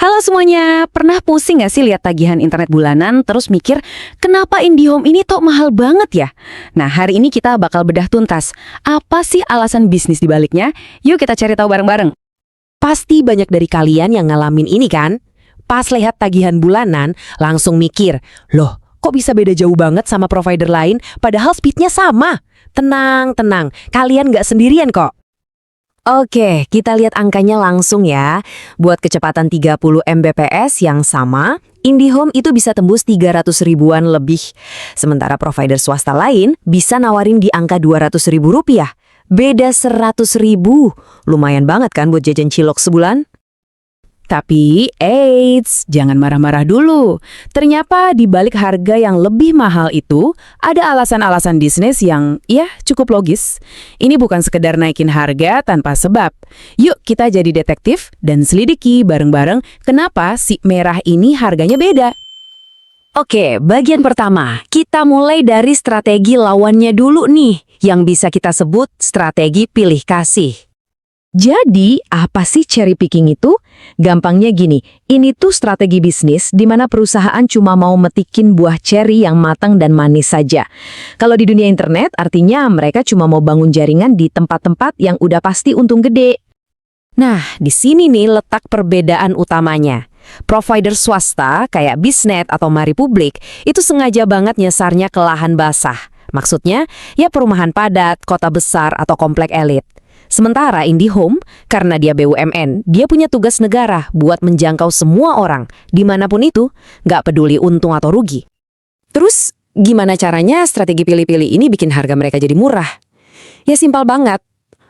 Halo semuanya, pernah pusing nggak sih lihat tagihan internet bulanan terus mikir, kenapa IndiHome ini kok mahal banget ya? Nah, hari ini kita bakal bedah tuntas. Apa sih alasan bisnis di baliknya? Yuk kita cari tahu bareng-bareng. Pasti banyak dari kalian yang ngalamin ini kan? Pas lihat tagihan bulanan, langsung mikir, loh kok bisa beda jauh banget sama provider lain padahal speednya sama? Tenang, kalian nggak sendirian kok. Oke, kita lihat angkanya langsung ya. Buat kecepatan 30 Mbps yang sama, IndiHome itu bisa tembus 300 ribuan lebih. Sementara provider swasta lain bisa nawarin di angka 200 ribu rupiah. Beda 100 ribu. Lumayan banget kan buat jajan cilok sebulan? Tapi, eits, jangan marah-marah dulu. Ternyata di balik harga yang lebih mahal itu, ada alasan-alasan bisnis yang, ya, cukup logis. Ini bukan sekedar naikin harga tanpa sebab. Yuk kita jadi detektif dan selidiki bareng-bareng kenapa si merah ini harganya beda. Oke, bagian pertama, kita mulai dari strategi lawannya dulu nih, yang bisa kita sebut strategi pilih kasih. Jadi, apa sih cherry picking itu? Gampangnya gini, ini tuh strategi bisnis di mana perusahaan cuma mau metikin buah cherry yang matang dan manis saja. Kalau di dunia internet, artinya mereka cuma mau bangun jaringan di tempat-tempat yang udah pasti untung gede. Nah, di sini nih letak perbedaan utamanya. Provider swasta kayak Bisnet atau MariPublic itu sengaja banget nyasarnya ke lahan basah. Maksudnya, ya perumahan padat, kota besar, atau komplek elit. Sementara IndiHome, karena dia BUMN, dia punya tugas negara buat menjangkau semua orang, dimanapun itu, nggak peduli untung atau rugi. Terus, gimana caranya strategi pilih-pilih ini bikin harga mereka jadi murah? Ya simpel banget.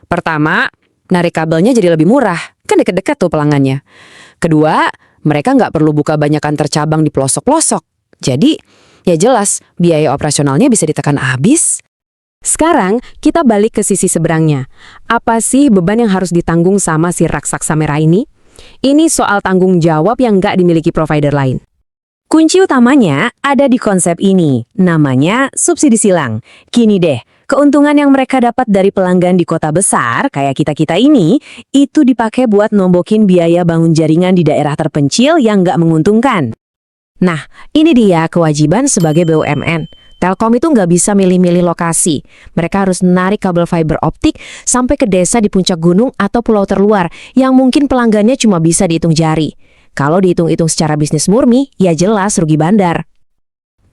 Pertama, narik kabelnya jadi lebih murah, kan deket-deket tuh pelanggannya. Kedua, mereka nggak perlu buka banyak kantor cabang di pelosok-pelosok. Jadi, ya jelas, biaya operasionalnya bisa ditekan habis. Sekarang, kita balik ke sisi seberangnya. Apa sih beban yang harus ditanggung sama si raksasa merah ini? Ini soal tanggung jawab yang nggak dimiliki provider lain. Kunci utamanya ada di konsep ini, namanya subsidi silang. Gini deh, keuntungan yang mereka dapat dari pelanggan di kota besar, kayak kita-kita ini, itu dipakai buat nombokin biaya bangun jaringan di daerah terpencil yang nggak menguntungkan. Nah, ini dia kewajiban sebagai BUMN. Telkom itu nggak bisa milih-milih lokasi. Mereka harus narik kabel fiber optik sampai ke desa di puncak gunung atau pulau terluar yang mungkin pelanggannya cuma bisa dihitung jari. Kalau dihitung-hitung secara bisnis murni, ya jelas rugi bandar.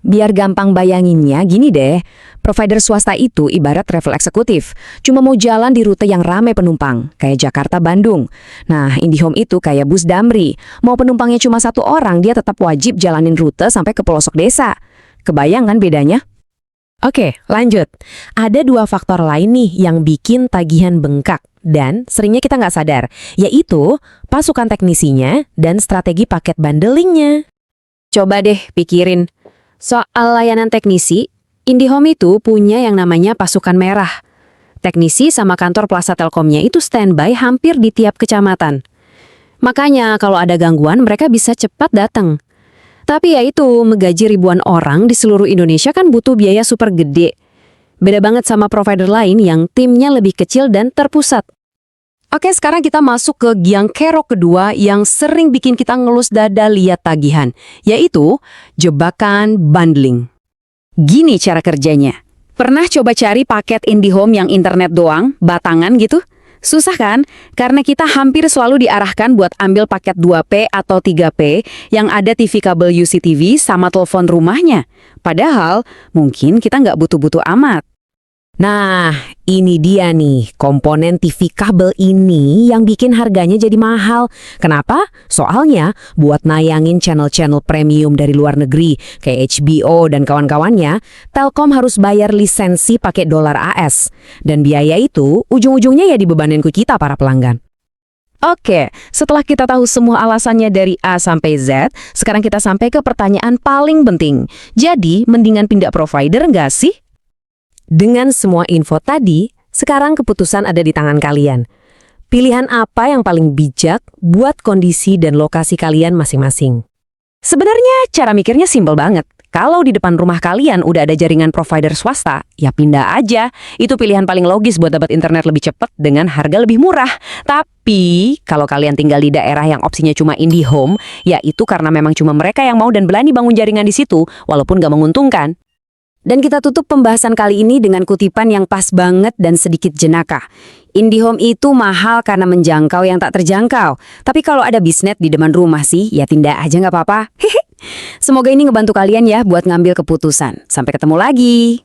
Biar gampang bayanginnya, gini deh. Provider swasta itu ibarat travel eksekutif. Cuma mau jalan di rute yang ramai penumpang, kayak Jakarta-Bandung. Nah, IndiHome itu kayak bus Damri. Mau penumpangnya cuma satu orang, dia tetap wajib jalanin rute sampai ke pelosok desa. Kebayang kan bedanya? Oke, lanjut. Ada dua faktor lain nih yang bikin tagihan bengkak dan seringnya kita nggak sadar, yaitu pasukan teknisinya dan strategi paket bundlingnya. Coba deh pikirin, soal layanan teknisi, IndiHome itu punya yang namanya pasukan merah. Teknisi sama kantor Plaza Telkomnya itu standby hampir di tiap kecamatan. Makanya kalau ada gangguan mereka bisa cepat datang. Tapi ya itu, menggaji ribuan orang di seluruh Indonesia kan butuh biaya super gede. Beda banget sama provider lain yang timnya lebih kecil dan terpusat. Oke, sekarang kita masuk ke giang kerok kedua yang sering bikin kita ngelus dada lihat tagihan, yaitu jebakan bundling. Gini cara kerjanya. Pernah coba cari paket IndiHome yang internet doang, batangan gitu? Susah kan? Karena kita hampir selalu diarahkan buat ambil paket 2P atau 3P yang ada TV kabel UCTV sama telepon rumahnya. Padahal mungkin kita nggak butuh-butuh amat. Nah, ini dia nih, komponen TV kabel ini yang bikin harganya jadi mahal. Kenapa? Soalnya buat nayangin channel-channel premium dari luar negeri, kayak HBO dan kawan-kawannya, Telkom harus bayar lisensi pakai dolar AS. Dan biaya itu ujung-ujungnya ya dibebanin ke kita para pelanggan. Oke, setelah kita tahu semua alasannya dari A sampai Z, sekarang kita sampai ke pertanyaan paling penting. Jadi, mendingan pindah provider nggak sih? Dengan semua info tadi, sekarang keputusan ada di tangan kalian. Pilihan apa yang paling bijak buat kondisi dan lokasi kalian masing-masing? Sebenarnya cara mikirnya simpel banget. Kalau di depan rumah kalian udah ada jaringan provider swasta, ya pindah aja. Itu pilihan paling logis buat dapat internet lebih cepat dengan harga lebih murah. Tapi, kalau kalian tinggal di daerah yang opsinya cuma IndiHome, ya itu karena memang cuma mereka yang mau dan berani bangun jaringan di situ, walaupun gak menguntungkan. Dan kita tutup pembahasan kali ini dengan kutipan yang pas banget dan sedikit jenaka. IndiHome itu mahal karena menjangkau yang tak terjangkau. Tapi kalau ada bisnet di depan rumah sih, ya tindak aja nggak apa-apa. Semoga ini ngebantu kalian ya buat ngambil keputusan. Sampai ketemu lagi.